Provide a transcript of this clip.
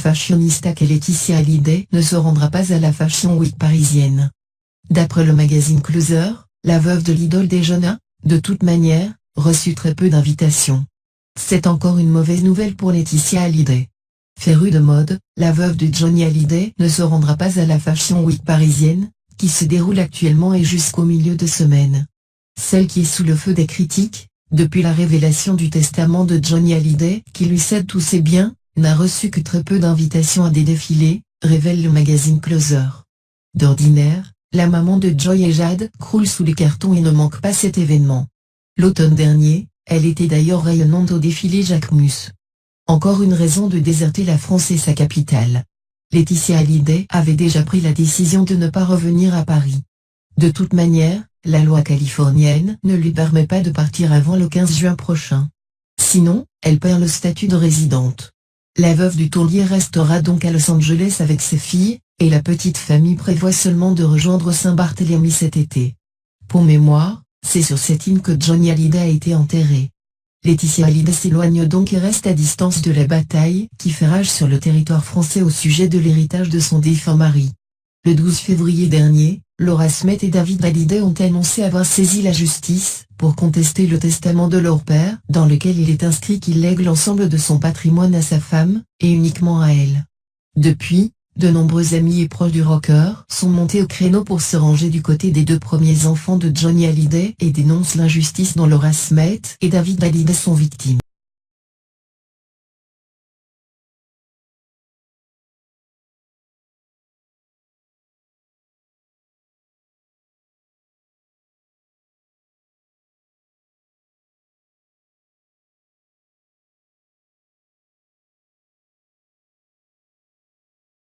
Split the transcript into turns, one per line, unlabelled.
fashionista qu'est Laetitia Hallyday ne se rendra pas à la Fashion Week parisienne. D'après le magazine Closer, la veuve de l'idole des jeunes a, de toute manière, reçu très peu d'invitations. C'est encore une mauvaise nouvelle pour Laetitia Hallyday. Férue de mode, la veuve de Johnny Hallyday ne se rendra pas à la Fashion Week parisienne, qui se déroule actuellement et jusqu'au milieu de semaine. Celle qui est sous le feu des critiques, depuis la révélation du testament de Johnny Hallyday qui lui cède tous ses biens, n'a reçu que très peu d'invitations à des défilés, révèle le magazine Closer. D'ordinaire, la maman de Joy et Jade croule sous les cartons et ne manque pas cet événement. L'automne dernier, elle était d'ailleurs rayonnante au défilé Jacquemus. Encore une raison de déserter la France et sa capitale. Laetitia Hallyday avait déjà pris la décision de ne pas revenir à Paris. De toute manière, la loi californienne ne lui permet pas de partir avant le 15 juin prochain. Sinon, elle perd le statut de résidente. La veuve du taulier restera donc à Los Angeles avec ses filles, et la petite famille prévoit seulement de rejoindre Saint-Barthélemy cet été. Pour mémoire, c'est sur cette île que Johnny Hallyday a été enterré. Laetitia Hallyday s'éloigne donc et reste à distance de la bataille qui fait rage sur le territoire français au sujet de l'héritage de son défunt mari. Le 12 février dernier, Laura Smet et David Hallyday ont annoncé avoir saisi la justice pour contester le testament de leur père, dans lequel il est inscrit qu'il lègue l'ensemble de son patrimoine à sa femme, et uniquement à elle. Depuis, de nombreux amis et proches du rocker sont montés au créneau pour se ranger du côté des deux premiers enfants de Johnny Hallyday et dénoncent l'injustice dont Laura Smet et David Hallyday sont victimes.